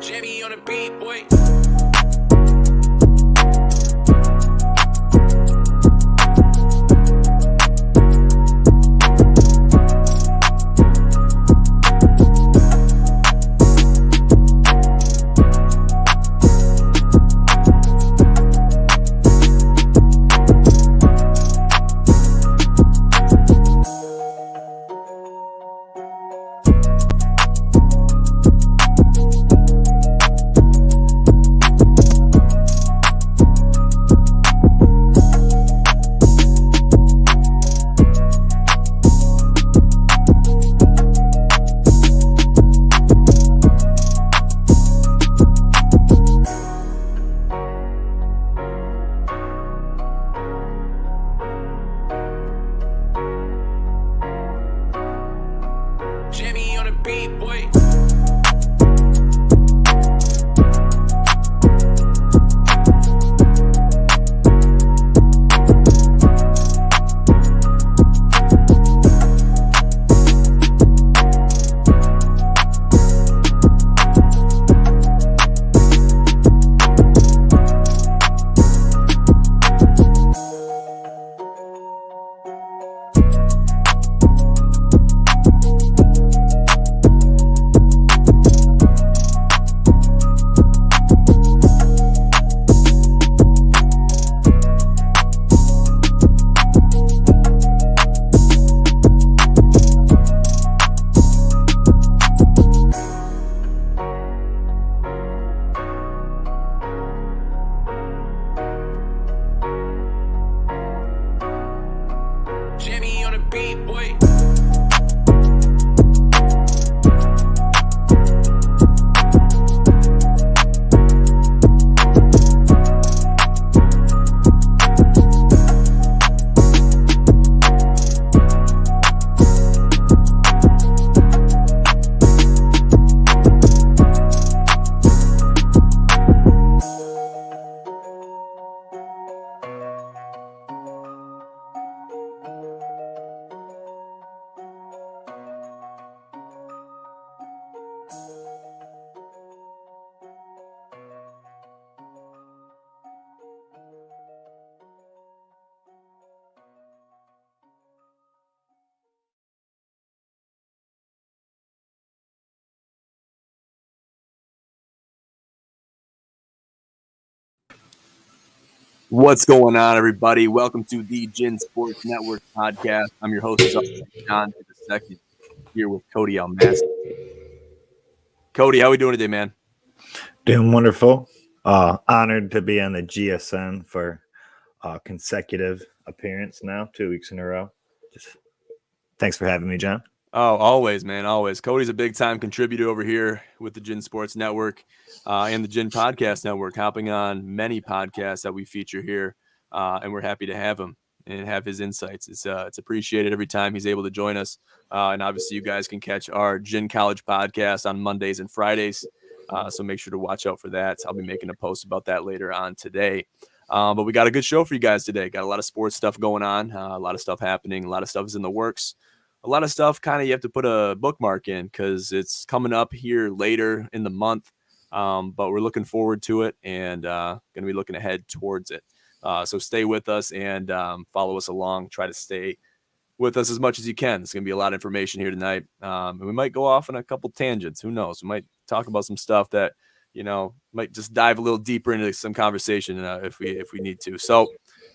Jimmy on the beat, boy. Jimmy on the beat, boy. Jimmy on the beat, boy. What's going on, everybody? Welcome to the GSN Sports Network podcast. I'm your host, John II, here with Cody Almas. Cody, how we doing today, man? Doing wonderful. Honored to be on the GSN for consecutive appearance now, 2 weeks in a row. Thanks for having me, John. Oh, always, man, always. Cody's a big-time contributor over here with the GSN Sports Network and the GSN Podcast Network, hopping on many podcasts that we feature here, and we're happy to have him and have his insights. It's appreciated every time he's able to join us, and obviously you guys can catch our GSN College podcast on Mondays and Fridays, so make sure to watch out for that. I'll be making a post about that later on today. But we got a good show for you guys today. Got a lot of sports stuff going on, a lot of stuff happening, a lot of stuff is in the works. A lot of stuff kind of you have to put a bookmark in because it's coming up here later in the month. But we're looking forward to it and going to be looking ahead towards it. So stay with us and follow us along. Try to stay with us as much as you can. It's going to be a lot of information here tonight. And we might go off on a couple tangents. Who knows? We might talk about some stuff that, might just dive a little deeper into some conversation if we need to. So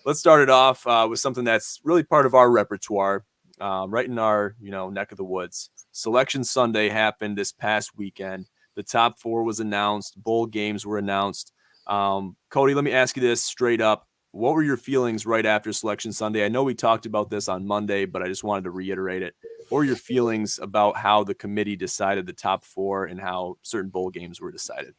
let's start it off with something that's really part of our repertoire. Right in our, neck of the woods. Selection Sunday happened this past weekend. The top four was announced. Bowl games were announced. Cody, let me ask you this straight up. What were your feelings right after Selection Sunday? I know we talked about this on Monday, but I just wanted to reiterate it. What were your feelings about how the committee decided the top four and how certain bowl games were decided?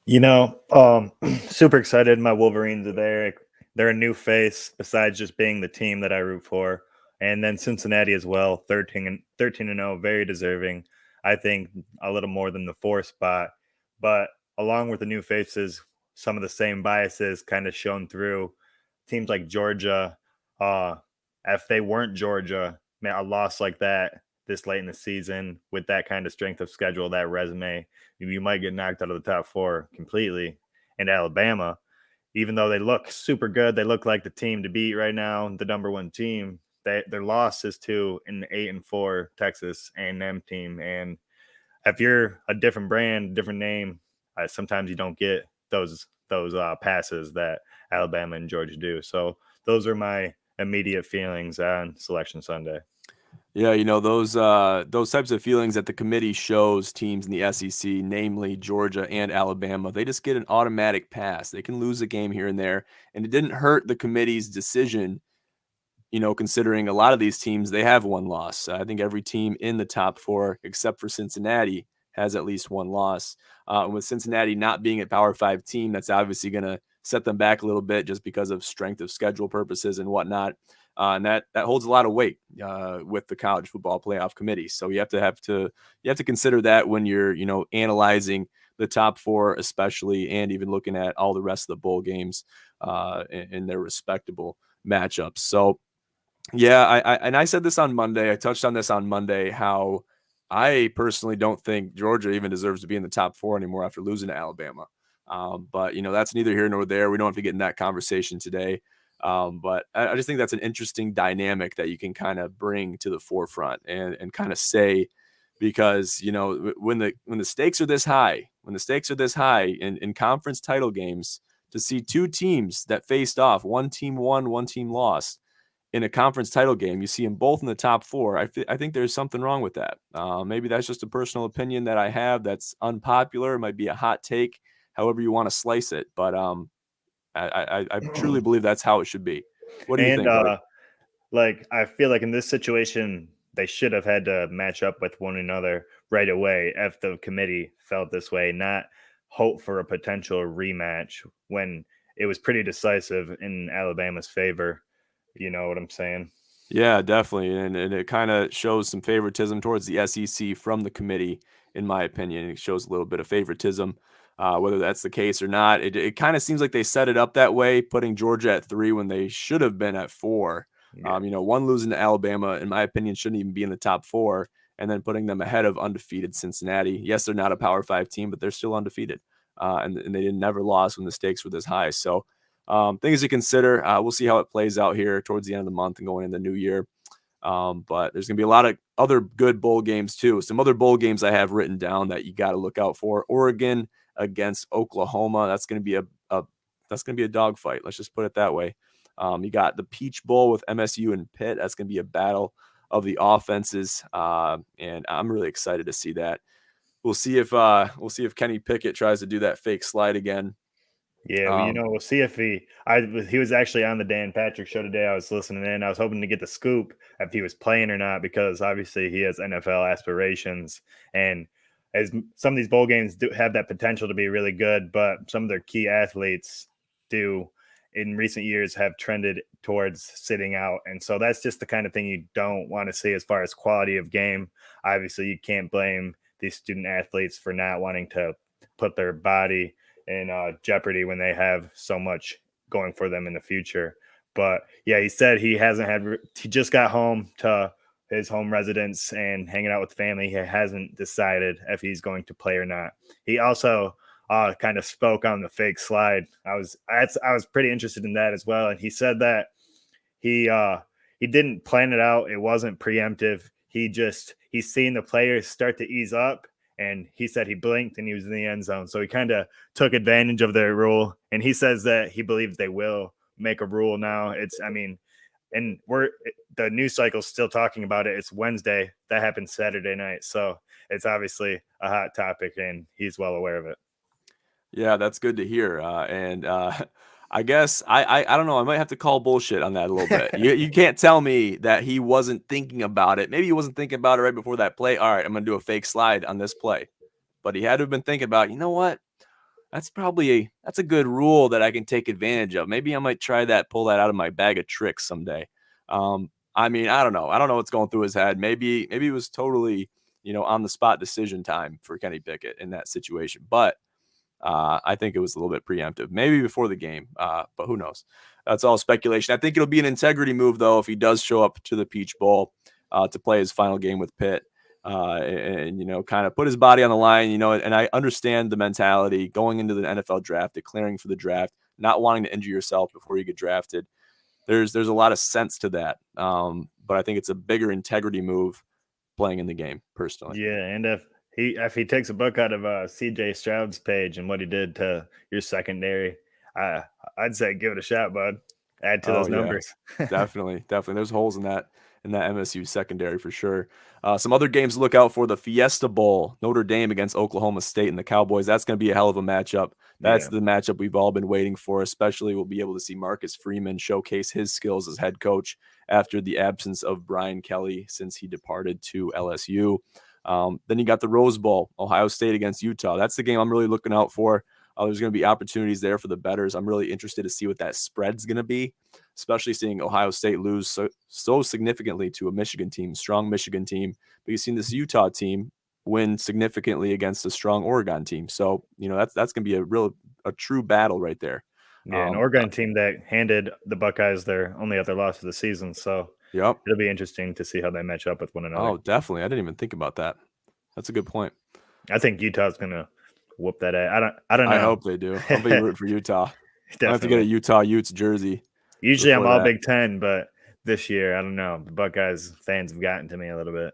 Super excited. My Wolverines are there. They're a new face besides just being the team that I root for. And then Cincinnati as well, 13-0, very deserving. I think a little more than the 4 spot. But along with the new faces, some of the same biases kind of shown through. Teams like Georgia, if they weren't Georgia, man, a loss like that, this late in the season with that kind of strength of schedule, that resume, you might get knocked out of the top 4 completely. And Alabama, even though they look super good, they look like the team to beat right now, the number 1 team. Their loss is to an 8-4 Texas A&M team. And if you're a different brand, different name, sometimes you don't get those passes that Alabama and Georgia do. So those are my immediate feelings on Selection Sunday. Yeah, those types of feelings that the committee shows teams in the SEC, namely Georgia and Alabama, they just get an automatic pass. They can lose a game here and there, and it didn't hurt the committee's decision, considering a lot of these teams, they have one loss. I think every team in the top 4, except for Cincinnati, has at least one loss. And with Cincinnati not being a Power 5 team, that's obviously going to set them back a little bit just because of strength of schedule purposes and whatnot. And that holds a lot of weight with the college football playoff committee. So you have to consider that when you're, analyzing the top 4, especially, and even looking at all the rest of the bowl games in their respectable matchups. So yeah, I said this on Monday. I touched on this on Monday, how I personally don't think Georgia even deserves to be in the top 4 anymore after losing to Alabama. But that's neither here nor there. We don't have to get in that conversation today. But I just think that's an interesting dynamic that you can kind of bring to the forefront and kind of say, because, when the stakes are this high, in conference title games, to see 2 teams that faced off, one team won, one team lost in a conference title game, you see them both in the top 4. I think there's something wrong with that. Maybe that's just a personal opinion that I have that's unpopular. It might be a hot take, however you want to slice it. But I truly believe that's how it should be. What do you think? I feel like in this situation, they should have had to match up with one another right away if the committee felt this way, not hope for a potential rematch when it was pretty decisive in Alabama's favor. You know what I'm saying? Yeah, definitely. And it kind of shows some favoritism towards the SEC from the committee, in my opinion. It shows a little bit of favoritism. Whether that's the case or not, it kind of seems like they set it up that way, putting Georgia at 3 when they should have been at 4. Yeah. One losing to Alabama, in my opinion, shouldn't even be in the top 4, and then putting them ahead of undefeated Cincinnati. Yes, they're not a Power 5 team, but they're still undefeated, and they never lost when the stakes were this high. So things to consider. We'll see how it plays out here towards the end of the month and going into the new year. But there's going to be a lot of other good bowl games too. Some other bowl games I have written down that you got to look out for. Oregon against Oklahoma. That's going to be a dogfight. Let's just put it that way. You got the Peach Bowl with MSU and Pitt. That's going to be a battle of the offenses. And I'm really excited to see that. We'll see if Kenny Pickett tries to do that fake slide again. Yeah, we'll see if he was actually on the Dan Patrick show today. I was listening in. I was hoping to get the scoop if he was playing or not, because obviously he has NFL aspirations, and as some of these bowl games do have that potential to be really good, but some of their key athletes do in recent years have trended towards sitting out. And so that's just the kind of thing you don't want to see as far as quality of game. Obviously, you can't blame these student athletes for not wanting to put their body in jeopardy when they have so much going for them in the future. But yeah, he said he just got home to his home residence and hanging out with family. He hasn't decided if he's going to play or not. He also kind of spoke on the fake slide. I was pretty interested in that as well. And he said that he didn't plan it out. It wasn't preemptive. He's seen the players start to ease up, and he said he blinked and he was in the end zone. So he kind of took advantage of their rule. And he says that he believes they will make a rule now. And the news cycle's still talking about it. It's Wednesday. That happened Saturday night. So it's obviously a hot topic, and he's well aware of it. Yeah, that's good to hear. I guess I don't know. I might have to call bullshit on that a little bit. You can't tell me that he wasn't thinking about it. Maybe he wasn't thinking about it right before that play. All right, I'm going to do a fake slide on this play. But he had to have been thinking about, you know what? That's a good rule that I can take advantage of. Maybe I might try that, pull that out of my bag of tricks someday. I don't know. I don't know what's going through his head. Maybe it was totally, on the spot decision time for Kenny Pickett in that situation. But I think it was a little bit preemptive, maybe before the game, but who knows? That's all speculation. I think it'll be an integrity move, though, if he does show up to the Peach Bowl. to play his final game with Pitt. And, you know, kind of put his body on the line, you know, and I understand the mentality going into the NFL draft, declaring for the draft, not wanting to injure yourself before you get drafted. There's a lot of sense to that. But I think it's a bigger integrity move playing in the game personally. Yeah. And if he takes a book out of CJ Stroud's page and what he did to your secondary, I'd say give it a shot, bud. Add to those numbers. Definitely. There's holes in that MSU secondary for sure. Some other games to look out for: the Fiesta Bowl, Notre Dame against Oklahoma State and the Cowboys. That's going to be a hell of a matchup. That's the matchup we've all been waiting for, especially we'll be able to see Marcus Freeman showcase his skills as head coach after the absence of Brian Kelly since he departed to LSU. Then you got the Rose Bowl, Ohio State against Utah. That's the game I'm really looking out for. There's going to be opportunities there for the bettors. I'm really interested to see what that spread's going to be, especially seeing Ohio State lose so significantly to a Michigan team, strong Michigan team. But you've seen this Utah team win significantly against a strong Oregon team. So, you know, that's going to be a true battle right there. Yeah, an Oregon team that handed the Buckeyes their only other loss of the season. So it'll be interesting to see how they match up with one another. Oh, definitely. I didn't even think about that. That's a good point. I think Utah's going to whoop that ass. I don't know. I hope they do. I'll be rooting for Utah. I have to get a Utah Utes jersey. Usually I'm all Big Ten, but this year, I don't know. The Buckeyes fans have gotten to me a little bit.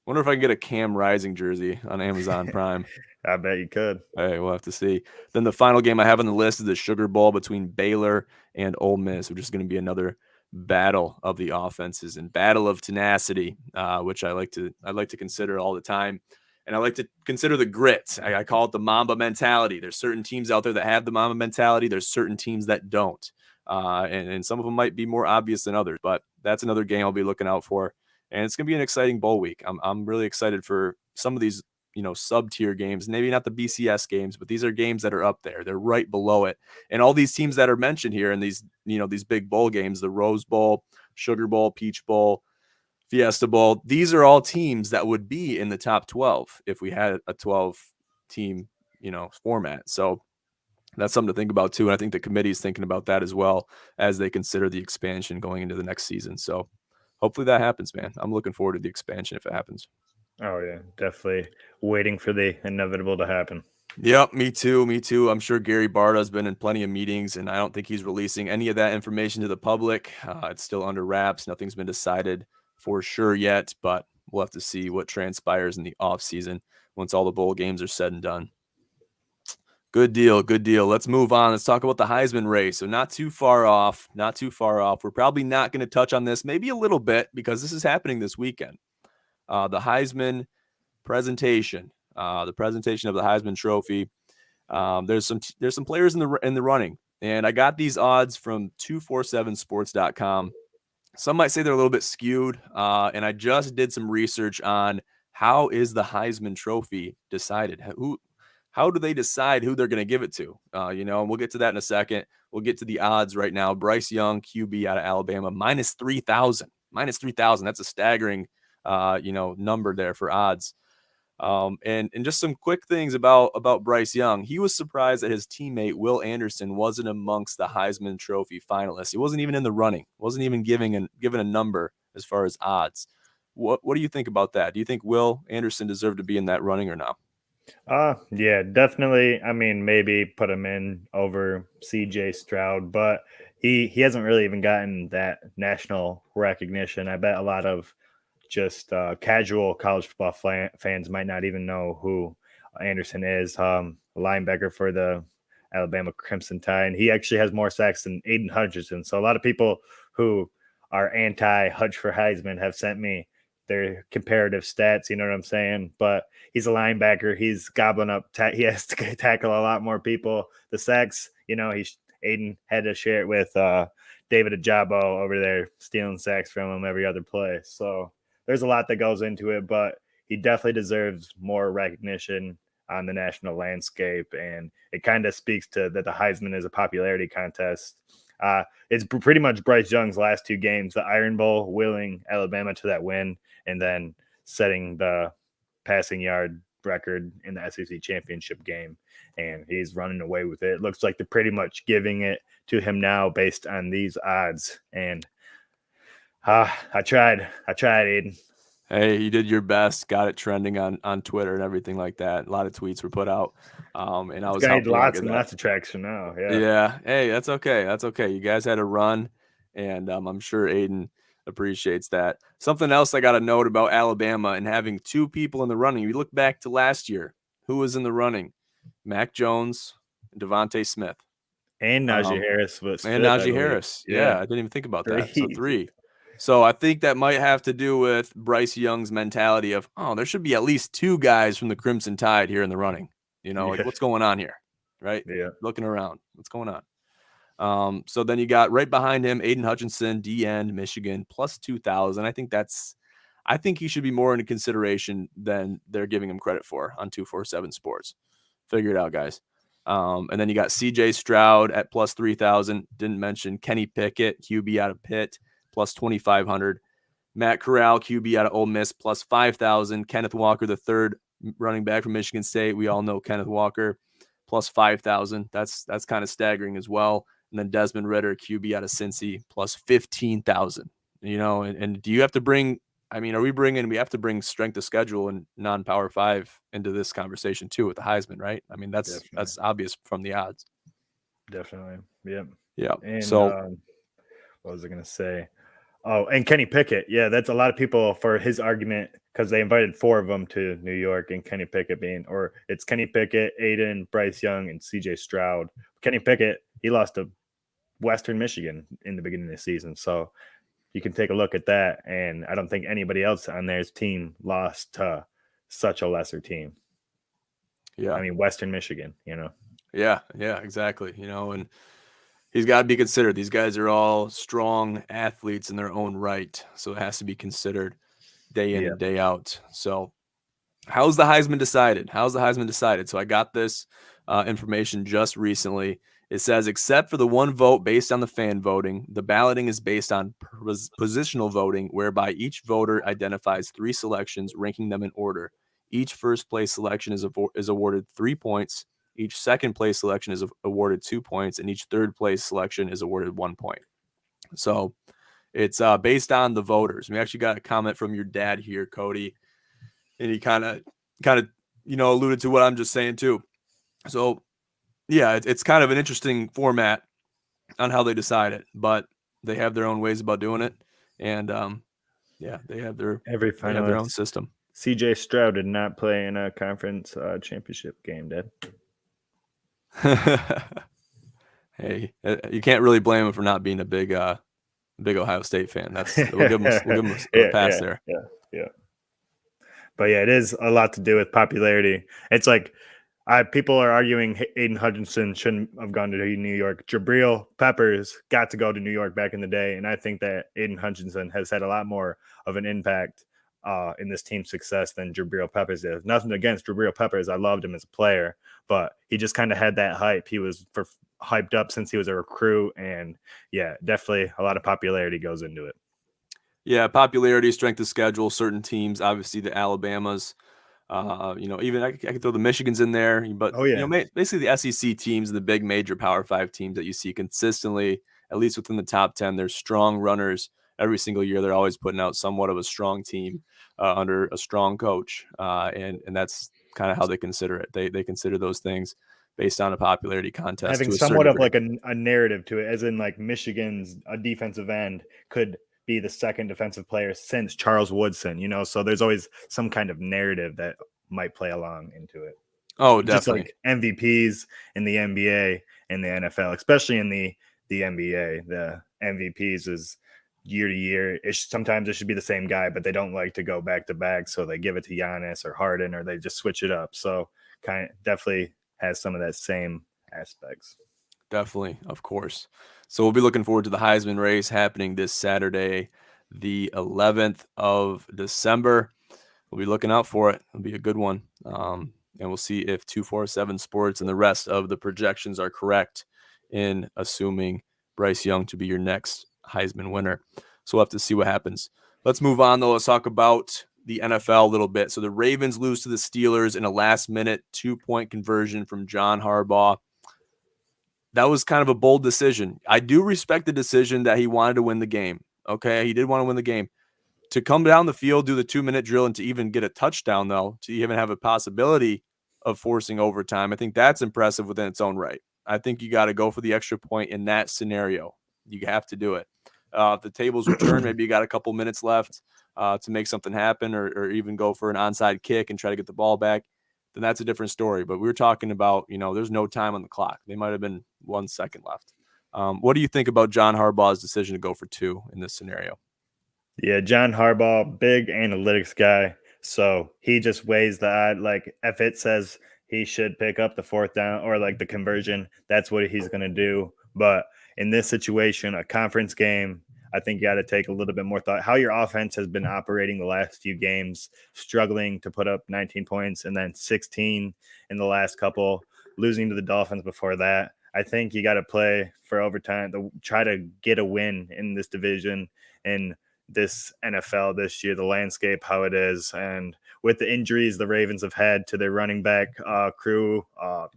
Wonder if I can get a Cam Rising jersey on Amazon Prime. I bet you could. Hey, we'll have to see. Then the final game I have on the list is the Sugar Bowl between Baylor and Ole Miss, which is going to be another battle of the offenses and battle of tenacity, which I like to consider all the time. And I like to consider the grit. I call it the Mamba mentality. There's certain teams out there that have the Mamba mentality. There's certain teams that don't. And some of them might be more obvious than others, but that's another game I'll be looking out for. And it's going to be an exciting bowl week. I'm really excited for some of these, you know, sub-tier games, maybe not the BCS games, but these are games that are up there. They're right below it. And all these teams that are mentioned here in these, you know, these big bowl games, the Rose Bowl, Sugar Bowl, Peach Bowl, Fiesta Bowl, these are all teams that would be in the top 12 if we had a 12-team, you know, format. So that's something to think about too. And I think the committee is thinking about that as well as they consider the expansion going into the next season. So hopefully that happens, man. I'm looking forward to the expansion if it happens. Oh, yeah, definitely waiting for the inevitable to happen. Yep, me too. I'm sure Gary Barta's been in plenty of meetings, and I don't think he's releasing any of that information to the public. It's still under wraps. Nothing's been decided for sure yet, but we'll have to see what transpires in the offseason once all the bowl games are said and done. Good deal. Let's move on. Let's talk about the Heisman race. So not too far off. We're probably not going to touch on this, maybe a little bit, because this is happening this weekend. The Heisman presentation, the presentation of the Heisman Trophy. There's some players in the running, and I got these odds from 247sports.com. Some might say they're a little bit skewed, and I just did some research on how is the Heisman Trophy decided. How do they decide who they're going to give it to? You know, and we'll get to that in a second. We'll get to the odds right now. Bryce Young, QB out of Alabama, minus 3,000. That's a staggering, number there for odds. And just some quick things about Bryce Young. He was surprised that his teammate Will Anderson wasn't amongst the Heisman Trophy finalists. He wasn't even in the running. Wasn't even given a number as far as odds. What do you think about that? Do you think Will Anderson deserved to be in that running or not? Yeah, definitely. I mean, maybe put him in over CJ Stroud, but he hasn't really even gotten that national recognition. I bet a lot of just casual college football fans might not even know who Anderson is. Linebacker for the Alabama Crimson Tide, and he actually has more sacks than Aiden Hutchinson. So a lot of people who are anti-Hutch for Heisman have sent me their comparative stats, you know what I'm saying? But he's a linebacker. He's gobbling up. He has to tackle a lot more people. The sacks, you know, Aiden had to share it with David Ajabo over there, stealing sacks from him every other play. So there's a lot that goes into it, but he definitely deserves more recognition on the national landscape. And it kind of speaks to that the Heisman is a popularity contest. It's pretty much Bryce Young's last two games, the Iron Bowl, willing Alabama to that win, and then setting the passing yard record in the SEC championship game. And he's running away with it. It looks like they're pretty much giving it to him now based on these odds. And I tried, Aiden. Hey, you did your best, got it trending on Twitter and everything like that. A lot of tweets were put out, and I It's was gained helping out lots get and that. lots of traction now. Yeah. Yeah. Hey, that's okay. That's okay. You guys had a run, and I'm sure Aiden appreciates that. Something else I got to note about Alabama and having two people in the running. You look back to last year, who was in the running? Mac Jones and Devontae Smith. And Najee Harris was And fifth, I Najee believe. Harris. Yeah, I didn't even think about that. So Three. 3. So I think that might have to do with Bryce Young's mentality of, oh, there should be at least 2 guys from the Crimson Tide here in the running. Like Yeah. what's going on here, right? Yeah. Looking around, what's going on? So then you got right behind him, Aiden Hutchinson, D-end, Michigan, plus 2,000. I think he should be more into consideration than they're giving him credit for on 247 Sports. Figure it out, guys. And then you got CJ Stroud at plus 3,000. Didn't mention Kenny Pickett, QB out of Pitt, plus 2,500. Matt Corral, QB out of Ole Miss, plus 5,000. Kenneth Walker, the third running back from Michigan State. We all know Kenneth Walker, plus 5,000. That's kind of staggering as well. And then Desmond Ridder, QB out of Cincy, plus 15,000. And do you have to bring? I mean, we have to bring strength of schedule and non-Power 5 into this conversation too with the Heisman, right? I mean, that's obvious from the odds. Definitely. Yep. Yeah. And So what was I going to say? Oh, and Kenny Pickett. Yeah, that's a lot of people for his argument because they invited 4 of them to New York, and Kenny Pickett it's Kenny Pickett, Aiden, Bryce Young, and CJ Stroud. Kenny Pickett, he lost to Western Michigan in the beginning of the season. So you can take a look at that, and I don't think anybody else on their team lost to such a lesser team. Yeah. I mean, Western Michigan, Yeah, exactly. And he's got to be considered. These guys are all strong athletes in their own right, so it has to be considered day in and day out. So how's the Heisman decided? So I got this information just recently. It says, except for the one vote based on the fan voting, the balloting is based on positional voting, whereby each voter identifies 3 selections, ranking them in order. Each first place selection is awarded 3 points. Each second place selection is awarded 2 points, and each third place selection is awarded 1 point. So it's based on the voters. We actually got a comment from your dad here, Cody, and he kind of alluded to what I'm just saying too. So yeah, it's kind of an interesting format on how they decide it, but they have their own ways about doing it, and they have their own system. CJ Stroud did not play in a conference championship game, Dad. Hey, you can't really blame him for not being a big Ohio State fan. We'll give him a pass there. Yeah. But yeah, it is a lot to do with popularity. It's like people are arguing Aiden Hutchinson shouldn't have gone to New York. Jabril Peppers got to go to New York back in the day, and I think that Aiden Hutchinson has had a lot more of an impact in this team's success than Jabril Peppers did. Nothing against Jabril Peppers. I loved him as a player, but he just kind of had that hype. He was hyped up since he was a recruit, and yeah, definitely a lot of popularity goes into it. Yeah, popularity, strength of schedule, certain teams, obviously the Alabamas, even I could throw the Michigans in there, but basically the SEC teams and the big major Power 5 teams that you see consistently, at least within the top 10, they're strong runners every single year. They're always putting out somewhat of a strong team under a strong coach, and that's kind of how they consider it. They consider those things based on a popularity contest. Having somewhat of like a narrative to it, as in like Michigan's a defensive end could be the second defensive player since Charles Woodson, so there's always some kind of narrative that might play along into it. Oh, definitely. Just like MVPs in the NBA and the NFL, especially in the NBA, the MVPs is year to year. Sometimes it should be the same guy, but they don't like to go back to back, so they give it to Giannis or Harden, or they just switch it up. So definitely has some of that same aspects. Definitely, of course. So we'll be looking forward to the Heisman race happening this Saturday, the 11th of December. We'll be looking out for it. It'll be a good one. And we'll see if 247 Sports and the rest of the projections are correct in assuming Bryce Young to be your next Heisman winner. So we'll have to see what happens. Let's move on, though. Let's talk about the NFL a little bit. So the Ravens lose to the Steelers in a last-minute 2-point conversion from John Harbaugh. That was kind of a bold decision. I do respect the decision that he wanted to win the game. Okay, he did want to win the game. to come down the field, do the 2-minute drill, and to even get a touchdown, though, to even have a possibility of forcing overtime, I think that's impressive within its own right. I think you got to go for the extra point in that scenario. You have to do it. If the tables were turned, maybe you got a couple minutes left to make something happen, or even go for an onside kick and try to get the ball back, then that's a different story. But we were talking about, there's no time on the clock. They might have been 1 second left. What do you think about John Harbaugh's decision to go for 2 in this scenario? Yeah, John Harbaugh, big analytics guy. So he just weighs the odd. Like if it says he should pick up the 4th down or like the conversion, that's what he's going to do. But in this situation, a conference game, I think you got to take a little bit more thought. How your offense has been operating the last few games, struggling to put up 19 points and then 16 in the last couple, losing to the Dolphins before that. I think you got to play for overtime to try to get a win in this division and this NFL this year, the landscape, how it is. And with the injuries the Ravens have had to their running back crew,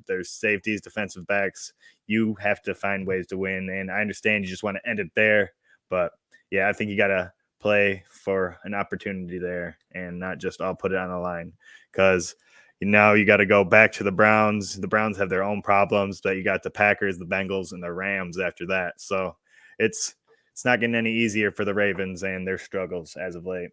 their safeties, defensive backs, you have to find ways to win. And I understand you just want to end it there. But, yeah, I think you got to play for an opportunity there and not just all put it on the line, because now you got to go back to the Browns. The Browns have their own problems, but you got the Packers, the Bengals, and the Rams after that. So it's not getting any easier for the Ravens and their struggles as of late.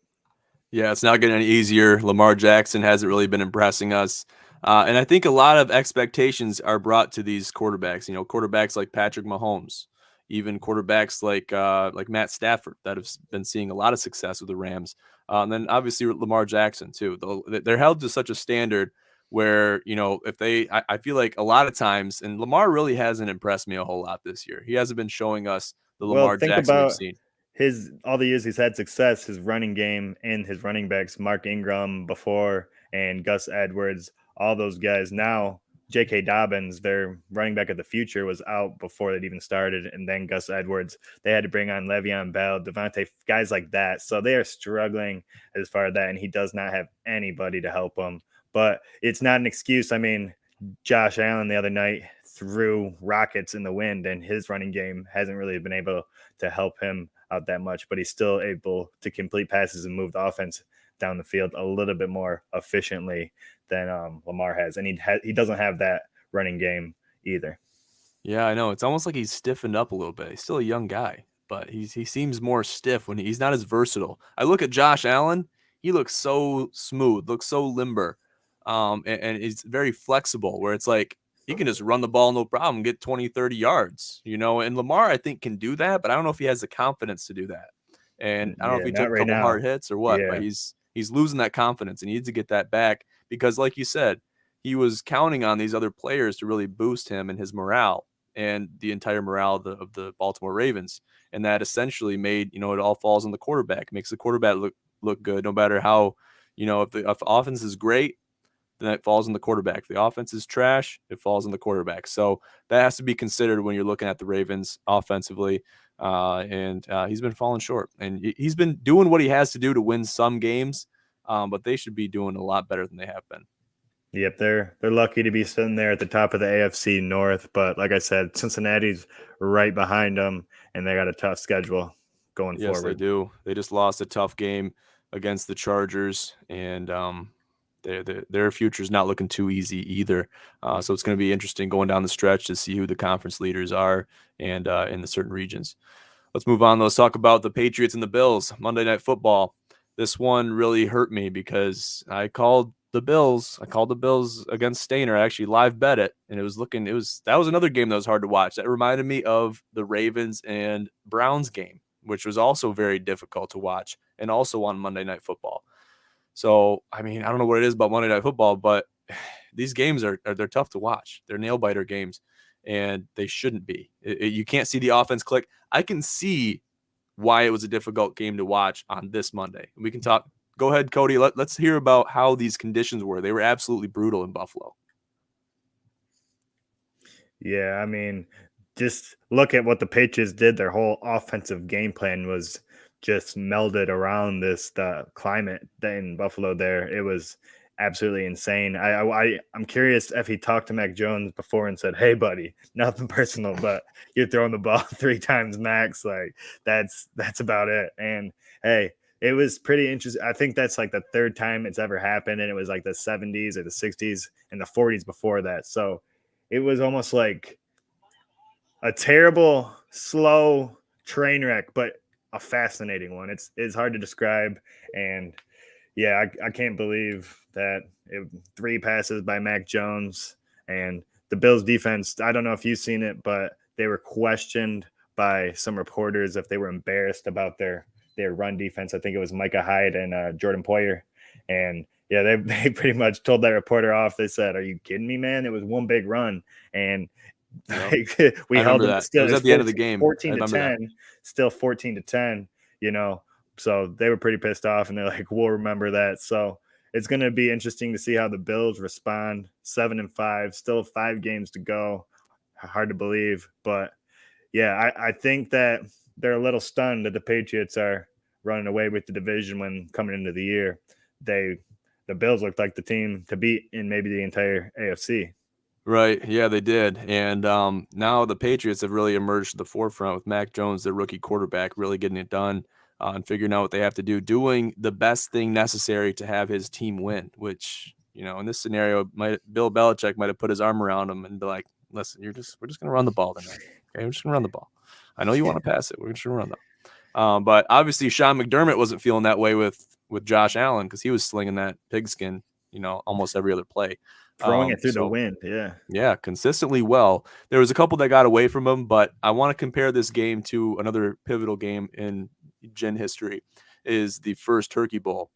Yeah, it's not getting any easier. Lamar Jackson hasn't really been impressing us. And I think a lot of expectations are brought to these quarterbacks. Quarterbacks like Patrick Mahomes, even quarterbacks like Matt Stafford that have been seeing a lot of success with the Rams. And then obviously Lamar Jackson too. They're held to such a standard where, I feel like a lot of times, and Lamar really hasn't impressed me a whole lot this year. He hasn't been showing us the Lamar Jackson we've seen. All the years he's had success, his running game and his running backs, Mark Ingram before and Gus Edwards, all those guys. Now, J.K. Dobbins, their running back of the future, was out before it even started. And then Gus Edwards, they had to bring on Le'Veon Bell, Devontae, guys like that. So they are struggling as far as that. And he does not have anybody to help him. But it's not an excuse. I mean, Josh Allen the other night threw rockets in the wind, and his running game hasn't really been able to help him out that much, but he's still able to complete passes and move the offense down the field a little bit more efficiently than Lamar has. And he doesn't have that running game either. Yeah, I know. It's almost like he's stiffened up a little bit. He's still a young guy, but he seems more stiff when he's not as versatile. I look at Josh Allen. He looks so smooth, looks so limber, and he's very flexible, where it's like he can just run the ball, no problem, get 20, 30 yards, and Lamar, I think, can do that, but I don't know if he has the confidence to do that. And I don't know if he took a couple hard hits or what, but he's losing that confidence, and he needs to get that back because, like you said, he was counting on these other players to really boost him and his morale and the entire morale of the Baltimore Ravens. And that essentially made, it all falls on the quarterback, makes the quarterback look good, no matter how, if the offense is great, then it falls on the quarterback. If the offense is trash, it falls on the quarterback. So that has to be considered when you're looking at the Ravens offensively. And he's been falling short. And he's been doing what he has to do to win some games, but they should be doing a lot better than they have been. Yep, they're lucky to be sitting there at the top of the AFC North. But like I said, Cincinnati's right behind them, and they got a tough schedule going forward. Yes, they do. They just lost a tough game against the Chargers, and their future is not looking too easy either. So it's going to be interesting going down the stretch to see who the conference leaders are and in the certain regions. Let's move on. Let's talk about the Patriots and the Bills. Monday Night Football. This one really hurt me because I called the Bills against Stainer. I actually live bet it, and that was another game that was hard to watch. That reminded me of the Ravens and Browns game, which was also very difficult to watch, and also on Monday Night Football. So, I mean, I don't know what it is about Monday Night Football, but these games they're tough to watch. They're nail biter games, and they shouldn't be. You can't see the offense click. I can see why it was a difficult game to watch on this Monday. We can talk. Go ahead, Cody. Let's hear about how these conditions were. They were absolutely brutal in Buffalo. Yeah, I mean, just look at what the Patriots did. Their whole offensive game plan was just melded around the climate in Buffalo there. It was absolutely insane. I'm curious if he talked to Mac Jones before and said, "Hey, buddy, nothing personal, but you're throwing the ball 3 times max. Like that's about it." And hey, it was pretty interesting. I think that's like the third time it's ever happened, and it was like the 70s or the 60s and the 40s before that. So it was almost like a terrible, slow train wreck, but a fascinating one. It's hard to describe, and yeah, I can't believe that 3 passes by Mac Jones and the Bills defense. I don't know if you've seen it, but they were questioned by some reporters if they were embarrassed about their run defense. I think it was Micah Hyde and Jordan Poyer. And yeah, they pretty much told that reporter off. They said, "Are you kidding me, man? It was one big run." And we held them that. still. It was at the end of the game. 14-10, still 14-10, So they were pretty pissed off, and they're like, "We'll remember that." So it's going to be interesting to see how the Bills respond. 7-5, still 5 games to go. Hard to believe, but yeah, I think that they're a little stunned that the Patriots are running away with the division when coming into the year. The Bills looked like the team to beat in maybe the entire AFC. Right. Yeah, they did. And now the Patriots have really emerged to the forefront with Mac Jones, the rookie quarterback, really getting it done and figuring out what they have to do, doing the best thing necessary to have his team win, which, in this scenario, Bill Belichick might have put his arm around him and be like, "Listen, we're just going to run the ball tonight. Okay, we're just going to run the ball. I know you want to pass it. We're just going to run though." But obviously Sean McDermott wasn't feeling that way with Josh Allen because he was slinging that pigskin, almost every other play. Throwing it through the wind, yeah. Yeah, consistently well. There was a couple that got away from him, but I want to compare this game to another pivotal game in Gin history, is the first Turkey Bowl.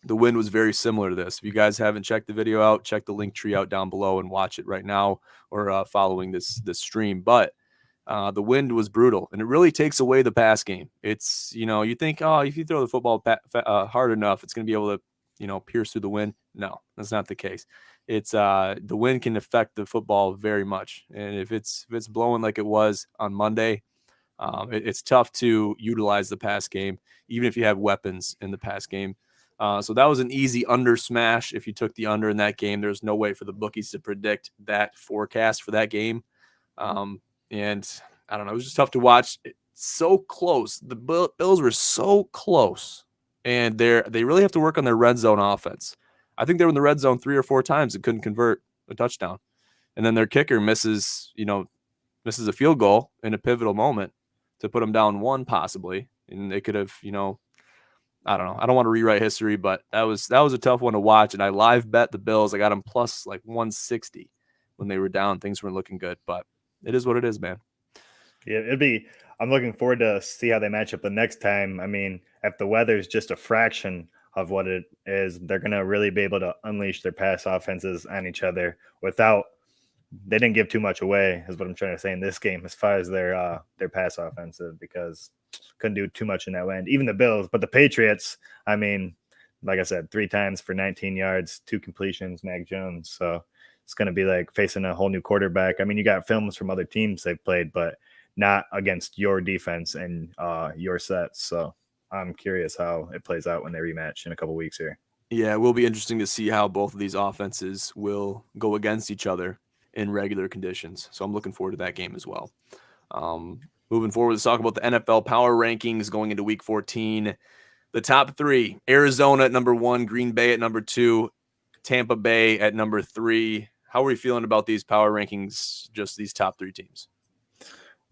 The win was very similar to this. If you guys haven't checked the video out, check the link tree out down below and watch it right now or following this stream. But the wind was brutal, and it really takes away the pass game. It's, you think, oh, if you throw the football hard enough, it's going to be able to, pierce through the wind. No, that's not the case. It's the wind can affect the football very much, and if it's blowing like it was on Monday, it's tough to utilize the pass game, even if you have weapons in the pass game. So that was an easy under smash. If you took the under in that game, there's no way for the bookies to predict that forecast for that game. And I don't know, it was just tough to watch. So close. The Bills were so close, and they really have to work on their red zone offense. I think they were in the red zone 3 or 4 times and couldn't convert a touchdown. And then their kicker misses a field goal in a pivotal moment to put them down 1 possibly. And they could have, I don't know. I don't want to rewrite history, but that was a tough one to watch. And I live bet the Bills. I got them plus like 160 when they were down. Things weren't looking good, but it is what it is, man. Yeah, I'm looking forward to see how they match up the next time. I mean, if the weather's just a fraction of what it is, they're going to really be able to unleash their pass offenses on each other they didn't give too much away, is what I'm trying to say in this game as far as their pass offensive, because couldn't do too much in that end. Even the Bills, but the Patriots, I mean, like I said, 3 times for 19 yards, 2 completions, Mac Jones. So it's going to be like facing a whole new quarterback. I mean, you got films from other teams they've played, but not against your defense and your sets. So I'm curious how it plays out when they rematch in a couple weeks here. Yeah, it will be interesting to see how both of these offenses will go against each other in regular conditions. So I'm looking forward to that game as well. Moving forward, let's talk about the NFL power rankings going into week 14. The top 3, Arizona at number 1, Green Bay at number 2, Tampa Bay at number 3. How are we feeling about these power rankings, just these top 3 teams?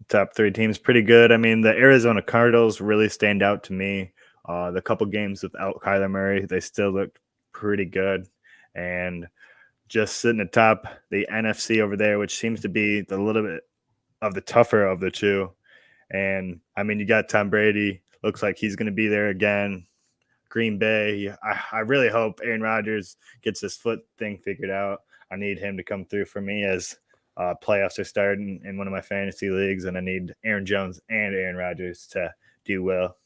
Top 3 teams, pretty good. I mean, the Arizona Cardinals really stand out to me. The couple games without Kyler Murray, they still looked pretty good. And just sitting atop the NFC over there, which seems to be the little bit of the tougher of the two. And, I mean, you got Tom Brady. Looks like he's going to be there again. Green Bay, I really hope Aaron Rodgers gets his foot thing figured out. I need him to come through for me as playoffs are starting in one of my fantasy leagues, and I need Aaron Jones and Aaron Rodgers to do well.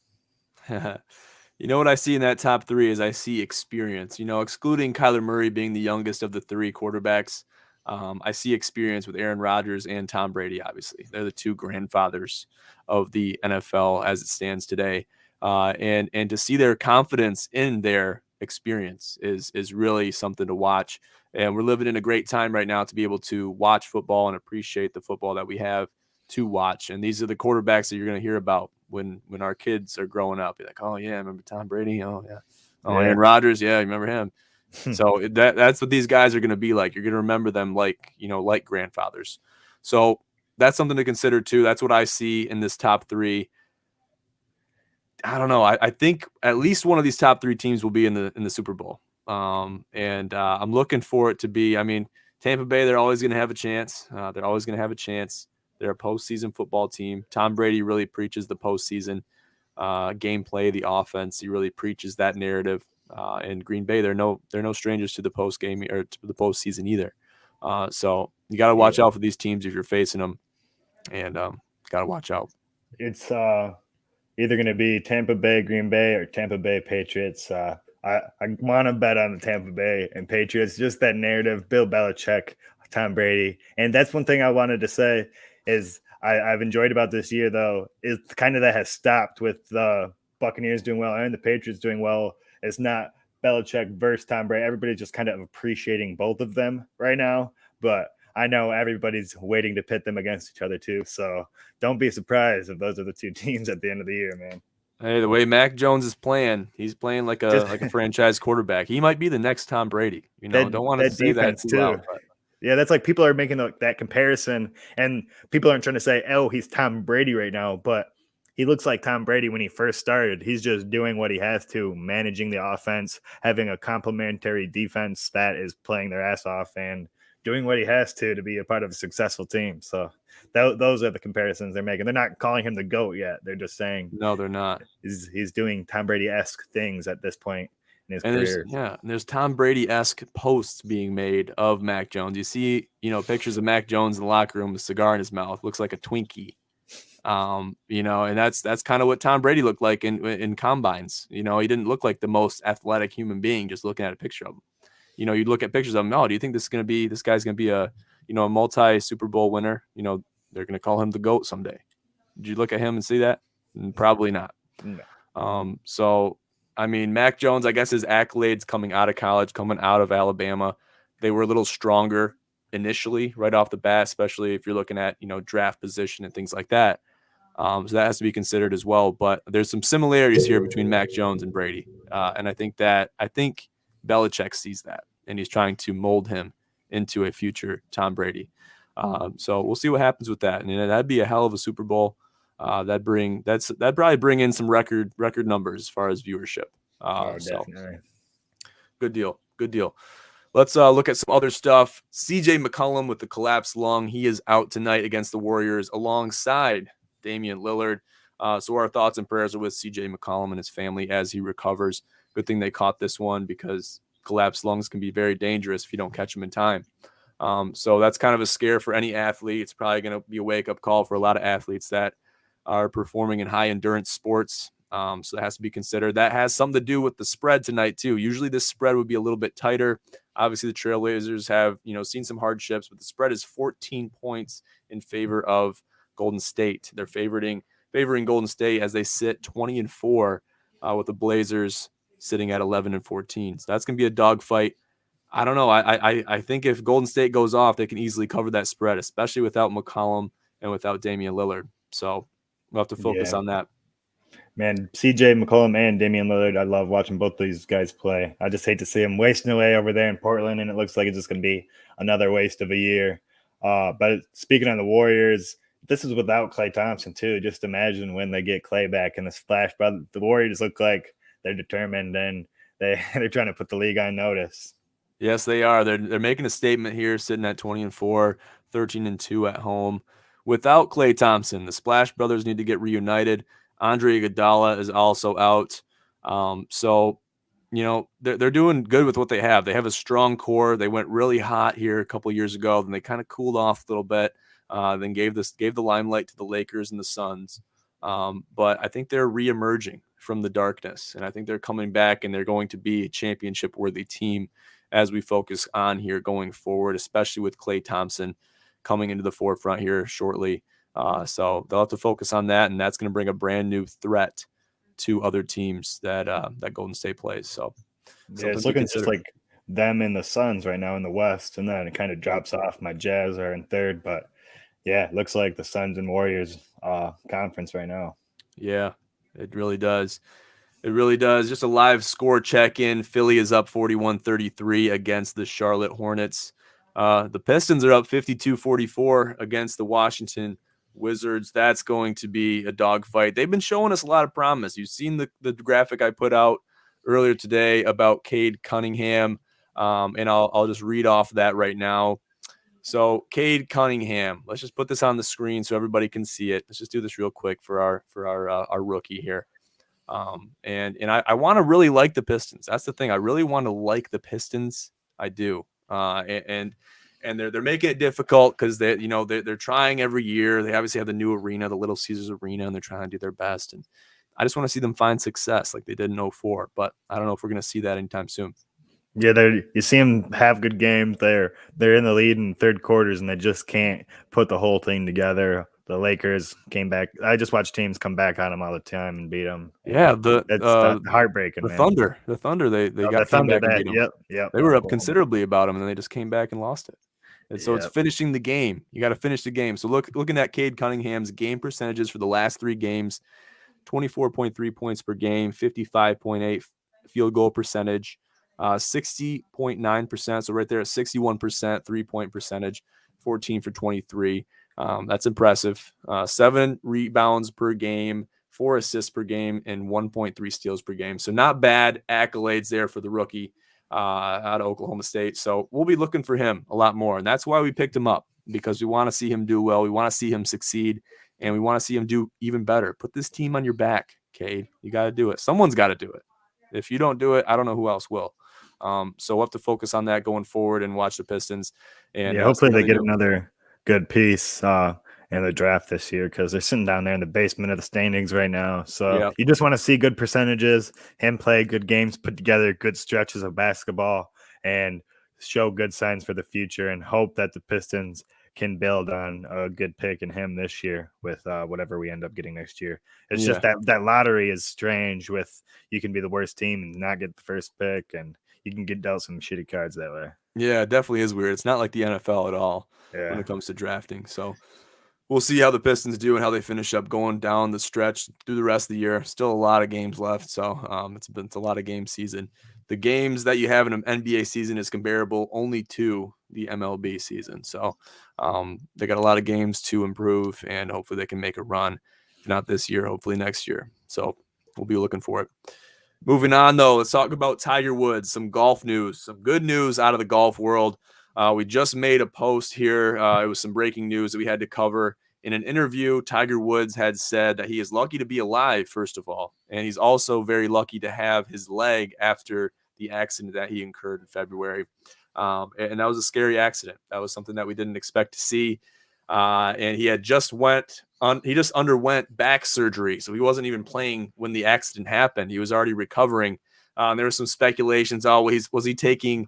You know what I see in that top 3 is I see experience. Excluding Kyler Murray being the youngest of the 3 quarterbacks, I see experience with Aaron Rodgers and Tom Brady, obviously. They're the 2 grandfathers of the NFL as it stands today. And to see their confidence in their experience is really something to watch. And we're living in a great time right now to be able to watch football and appreciate the football that we have to watch. And these are the quarterbacks that you're going to hear about when our kids are growing up. Be like, oh yeah, remember Tom Brady? Oh yeah. Oh, Yeah. Aaron Rodgers, yeah, remember him. So that's what these guys are going to be like. You're going to remember them like grandfathers. So that's something to consider too. That's what I see in this top three. I don't know. I think at least one of these top three teams will be in the Super Bowl. And I'm looking for it to be. I mean, Tampa Bay, they're always going to have a chance. They're always going to have a chance. They're a postseason football team. Tom Brady really preaches the postseason gameplay, the offense. He really preaches that narrative. And Green Bay, they're no strangers to the post game or to the postseason either. So you got to watch out for these teams if you're facing them, and got to watch out. It's either going to be Tampa Bay, Green Bay, or Tampa Bay Patriots. I want to bet on the Tampa Bay and Patriots. Just that narrative, Bill Belichick, Tom Brady, and that's one thing I wanted to say is I've enjoyed about this year though is kind of that has stopped with the Buccaneers doing well and the Patriots doing well. It's not Belichick versus Tom Brady. Everybody's just kind of appreciating both of them right now, but I know everybody's waiting to pit them against each other too. So don't be surprised if those are the two teams at the end of the year, man. Hey, the way Mac Jones is playing, he's playing like a franchise quarterback. He might be the next Tom Brady. Don't want to say that too loud, but. Yeah, that's like people are making that comparison, and people aren't trying to say, oh, he's Tom Brady right now, but he looks like Tom Brady when he first started. He's just doing what he has to, managing the offense, having a complementary defense that is playing their ass off, and doing what he has to be a part of a successful team. So those are the comparisons they're making. They're not calling him the GOAT yet. They're just saying no, they're not. He's doing Tom Brady-esque things at this point in his career. There's Tom Brady-esque posts being made of Mac Jones. You see, pictures of Mac Jones in the locker room with a cigar in his mouth. Looks like a Twinkie. And that's kind of what Tom Brady looked like in combines. He didn't look like the most athletic human being just looking at a picture of him. You'd look at pictures of him. Oh, do you think this guy's going to be a multi Super Bowl winner? They're going to call him the GOAT someday. Did you look at him and see that? Probably not. No. So, I mean, Mac Jones, I guess his accolades coming out of college, coming out of Alabama, they were a little stronger initially right off the bat, especially if you're looking at, draft position and things like that. So that has to be considered as well. But there's some similarities here between Mac Jones and Brady. And I think Belichick sees that, and he's trying to mold him into a future Tom Brady. So we'll see what happens with that. And that'd be a hell of a Super Bowl. That'd probably bring in some record numbers as far as viewership. Definitely. Good deal. Let's look at some other stuff. CJ McCollum with the collapsed lung. He is out tonight against the Warriors alongside Damian Lillard. So our thoughts and prayers are with CJ McCollum and his family as he recovers. Good thing they caught this one because collapsed lungs can be very dangerous if you don't catch them in time. So that's kind of a scare for any athlete. It's probably going to be a wake-up call for a lot of athletes that are performing in high-endurance sports. So that has to be considered. That has something to do with the spread tonight, too. Usually this spread would be a little bit tighter. Obviously, the Trailblazers have, seen some hardships, but the spread is 14 points in favor of Golden State. They're favoring Golden State as they sit 20-4 with the Blazers sitting at 11-14. So that's going to be a dogfight. I don't know. I think if Golden State goes off, they can easily cover that spread, especially without McCollum and without Damian Lillard. So we'll have to focus on that. Man, CJ McCollum and Damian Lillard, I love watching both these guys play. I just hate to see them wasting away over there in Portland, and it looks like it's just going to be another waste of a year. But speaking on the Warriors, this is without Klay Thompson, too. Just imagine when they get Klay back in the Splash Brothers. The Warriors look like they're determined, and they're trying to put the league on notice. Yes, they are. They're making a statement here, sitting at 20-4, 13-2 at home. Without Klay Thompson, the Splash Brothers need to get reunited. Andre Iguodala is also out. So, they're doing good with what they have. They have a strong core. They went really hot here a couple of years ago. Then they kind of cooled off a little bit. Then gave the limelight to the Lakers and the Suns. But I think they're reemerging from the darkness, and I think they're coming back, and they're going to be a championship-worthy team as we focus on here going forward, especially with Klay Thompson coming into the forefront here shortly. So they'll have to focus on that, and that's going to bring a brand new threat to other teams that Golden State plays. So yeah, it's looking just like them and the Suns right now in the West, and then it kind of drops off. My Jazz are in third, but yeah, it looks like the Suns and Warriors conference right now. Yeah, it really does. It really does. Just a live score check-in. Philly is up 41-33 against the Charlotte Hornets. The Pistons are up 52-44 against the Washington Wizards. That's going to be a dogfight. They've been showing us a lot of promise. You've seen the graphic I put out earlier today about Cade Cunningham, and I'll just read off that right now. So Cade Cunningham, let's just put this on the screen so everybody can see it. Let's just do this real quick for our rookie here. And I want to really like the Pistons. That's the thing. I really want to like the Pistons. I do. And they're making it difficult because they're trying every year. They obviously have the new arena, the Little Caesars Arena, and they're trying to do their best. And I just want to see them find success like they did in 2004. But I don't know if we're going to see that anytime soon. Yeah, you see them have good games. They're in the lead in third quarters, and they just can't put the whole thing together. The Lakers came back. I just watch teams come back on them all the time and beat them. Yeah, That's heartbreaking. The Thunder, they came back and beat them. Yep. They were up considerably about them, and then they just came back and lost it. And so it's Yep. finishing the game. You got to finish the game. So looking at Cade Cunningham's game percentages for the last 3 games, 24.3 points per game, 55.8 field goal percentage, 60.9%. So right there at 61% 3-point percentage, 14 for 23. That's impressive. 7 rebounds per game, 4 assists per game, and 1.3 steals per game. So not bad accolades there for the rookie out of Oklahoma State. So we'll be looking for him a lot more. And that's why we picked him up, because we want to see him do well. We want to see him succeed, and we want to see him do even better. Put this team on your back, Cade. You got to do it. Someone's got to do it. If you don't do it, I don't know who else will. So we'll have to focus on that going forward and watch the Pistons. And hopefully they get another good piece in the draft this year, because they're sitting down there in the basement of the standings right now. So you just want to see good percentages, him play good games, put together good stretches of basketball, and show good signs for the future, and hope that the Pistons can build on a good pick in him this year with whatever we end up getting next year. It's just that lottery is strange. With you can be the worst team and not get the first pick, and you can get dealt some shitty cards that way. Yeah, it definitely is weird. It's not like the NFL at all when it comes to drafting. So we'll see how the Pistons do and how they finish up going down the stretch through the rest of the year. Still a lot of games left. So it's a lot of game season. The games that you have in an NBA season is comparable only to the MLB season. So they got a lot of games to improve, and hopefully they can make a run. If not this year, hopefully next year. So we'll be looking for it. Moving on, though, let's talk about Tiger Woods, some golf news, some good news out of the golf world. We just made a post here. It was some breaking news that we had to cover. In an interview, Tiger Woods had said that he is lucky to be alive, first of all, and he's also very lucky to have his leg after the accident that he incurred in February. And that was a scary accident. That was something that we didn't expect to see. And he had just underwent back surgery. So he wasn't even playing when the accident happened. He was already recovering. There was some speculations. Was he taking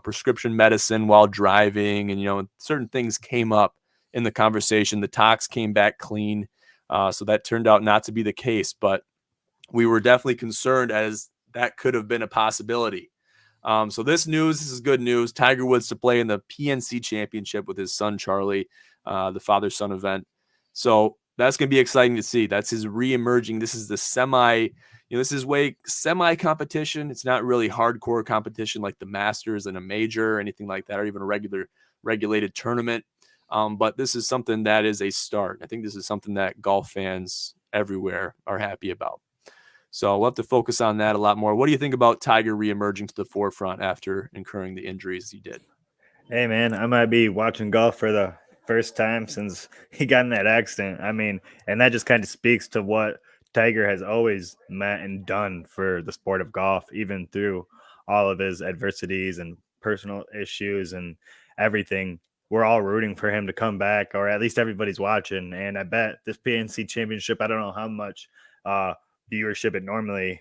prescription medicine while driving? And, certain things came up in the conversation. The tox came back clean. So that turned out not to be the case, but we were definitely concerned, as that could have been a possibility. So this is good news. Tiger Woods to play in the PNC Championship with his son, Charlie, the father-son event. So that's going to be exciting to see. That's his re-emerging. This is the semi competition. It's not really hardcore competition like the Masters and a major or anything like that, or even a regulated tournament. But this is something that is a start. I think this is something that golf fans everywhere are happy about. So we'll have to focus on that a lot more. What do you think about Tiger reemerging to the forefront after incurring the injuries he did? Hey, man, I might be watching golf for the first time since he got in that accident. I mean, and that just kind of speaks to what Tiger has always meant and done for the sport of golf, even through all of his adversities and personal issues and everything. We're all rooting for him to come back, or at least everybody's watching. And I bet this PNC Championship, I don't know how much viewership it normally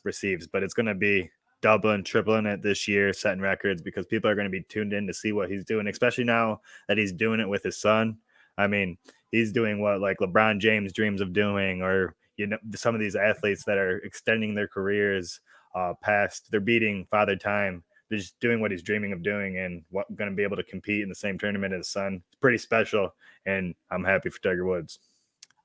receives, but it's going to be doubling, tripling it this year, setting records, because people are going to be tuned in to see what he's doing, especially now that he's doing it with his son. I mean, he's doing what like LeBron James dreams of doing, or some of these athletes that are extending their careers past, they're beating father time. They're just doing what he's dreaming of doing, and going to be able to compete in the same tournament as his son. It's pretty special, and I'm happy for Tiger Woods.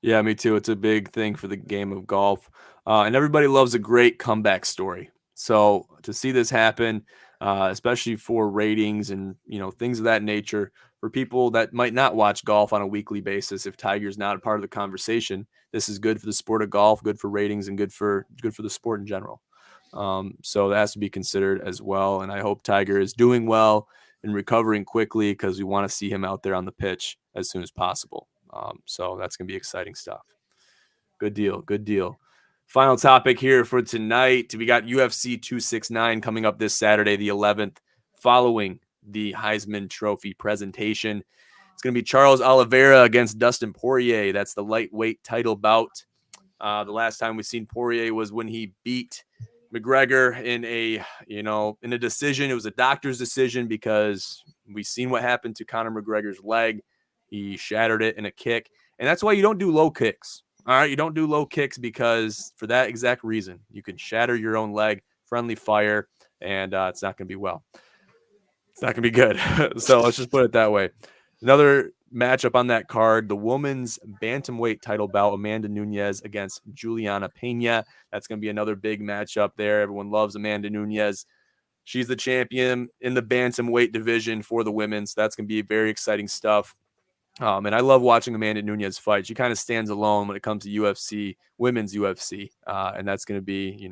Yeah, me too. It's a big thing for the game of golf. And everybody loves a great comeback story. So to see this happen, especially for ratings and, things of that nature, for people that might not watch golf on a weekly basis, if Tiger's not a part of the conversation, this is good for the sport of golf, good for ratings, and good for the sport in general. So that has to be considered as well. And I hope Tiger is doing well and recovering quickly, because we want to see him out there on the pitch as soon as possible. So that's going to be exciting stuff. Good deal. Good deal. Final topic here for tonight. We got UFC 269 coming up this Saturday, the 11th, following the Heisman Trophy presentation. It's going to be Charles Oliveira against Dustin Poirier. That's the lightweight title bout. The last time we've seen Poirier was when he beat McGregor in a decision. It was a doctor's decision, because we've seen what happened to Conor McGregor's leg. He shattered it in a kick. And that's why you don't do low kicks. All right. You don't do low kicks, because for that exact reason, you can shatter your own leg, friendly fire, and it's not going to be well. It's not going to be good. So let's just put it that way. Another matchup on that card, the women's bantamweight title bout, Amanda Nunez against Juliana Pena. That's going to be another big matchup there. Everyone loves Amanda Nunez. She's the champion in the bantamweight division for the women. So that's going to be very exciting stuff. And I love watching Amanda Nunez fight. She kind of stands alone when it comes to UFC, women's UFC. And that's going to be,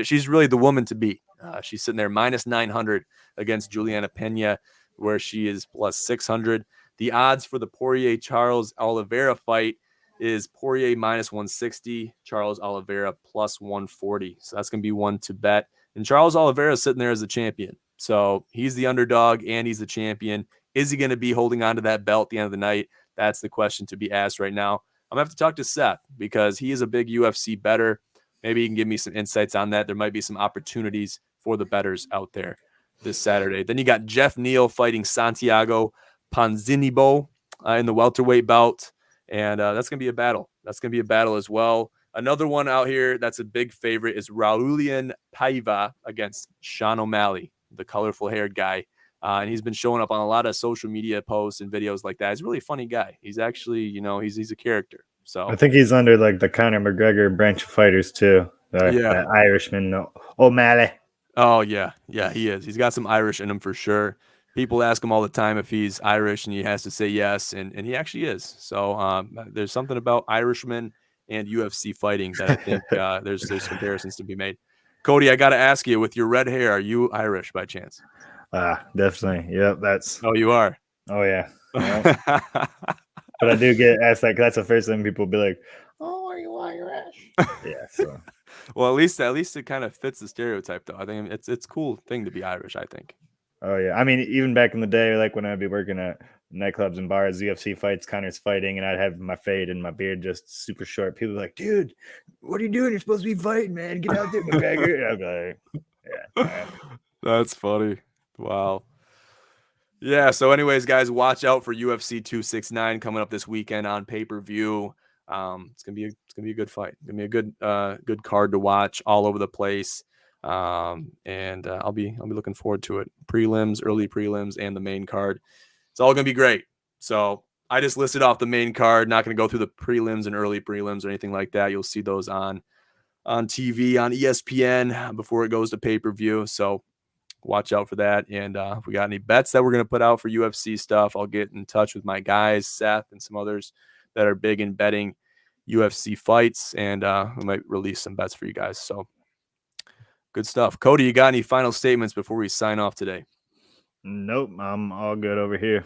she's really the woman to beat. She's sitting there minus 900 against Juliana Pena, where she is plus 600. The odds for the Poirier-Charles Oliveira fight is Poirier minus 160, Charles Oliveira plus 140. So that's going to be one to bet. And Charles Oliveira is sitting there as the champion. So he's the underdog and he's the champion. Is he going to be holding on to that belt at the end of the night? That's the question to be asked right now. I'm going to have to talk to Seth, because he is a big UFC bettor. Maybe he can give me some insights on that. There might be some opportunities for the bettors out there this Saturday. Then you got Jeff Neal fighting Santiago Ponzinibbio in the welterweight bout. And that's going to be a battle. That's going to be a battle as well. Another one out here that's a big favorite is Raulian Paiva against Sean O'Malley, the colorful-haired guy. And he's been showing up on a lot of social media posts and videos like that. He's a really funny guy. He's actually, he's a character. So I think he's under like the Conor McGregor branch of fighters too. Yeah. That Irishman, O'Malley. Oh, yeah. Yeah, he is. He's got some Irish in him for sure. People ask him all the time if he's Irish, and he has to say yes, and he actually is. So there's something about Irishmen and UFC fighting that I think there's comparisons to be made. Cody, I got to ask you, with your red hair, are you Irish by chance? Definitely. Yep, that's. Oh, you are? Oh, yeah. Yep. But I do get asked that, 'cause that's the first thing people will be like, "Oh, are you Irish?" Yeah. So. Well, at least it kind of fits the stereotype, though. I think it's a cool thing to be Irish, I think. Oh yeah, I mean, even back in the day, like when I'd be working at nightclubs and bars, UFC fights, Connor's fighting, and I'd have my fade and my beard just super short. People were like, "Dude, what are you doing? You're supposed to be fighting, man. Get out there, McGregor." I'd be like, "Yeah." That's funny. Wow. Yeah. So, anyways, guys, watch out for UFC 269 coming up this weekend on pay-per-view. It's gonna be a good fight. It's gonna be a good card to watch all over the place. And I'll be looking forward to it. Prelims, early prelims, and the main card. It's all gonna be great. So I just listed off the main card. Not gonna go through the prelims and early prelims or anything like that. You'll see those on TV on ESPN before it goes to pay-per-view. So watch out for that. And if we got any bets that we're gonna put out for UFC stuff, I'll get in touch with my guys, Seth, and some others that are big in betting UFC fights, and we might release some bets for you guys. So good stuff. Cody, you got any final statements before we sign off today? Nope, I'm all good over here.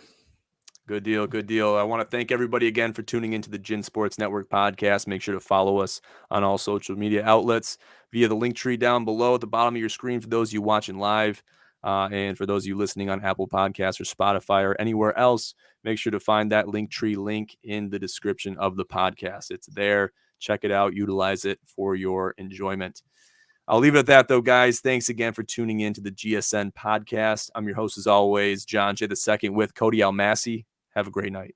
Good deal. Good deal. I want to thank everybody again for tuning into the Gin Sports Network podcast. Make sure to follow us on all social media outlets via the link tree down below at the bottom of your screen for those of you watching live. And for those of you listening on Apple Podcasts or Spotify or anywhere else, make sure to find that link tree link in the description of the podcast. It's there. Check it out. Utilize it for your enjoyment. I'll leave it at that, though, guys. Thanks again for tuning in to the GSN podcast. I'm your host, as always, John J. II with Cody Almasi. Have a great night.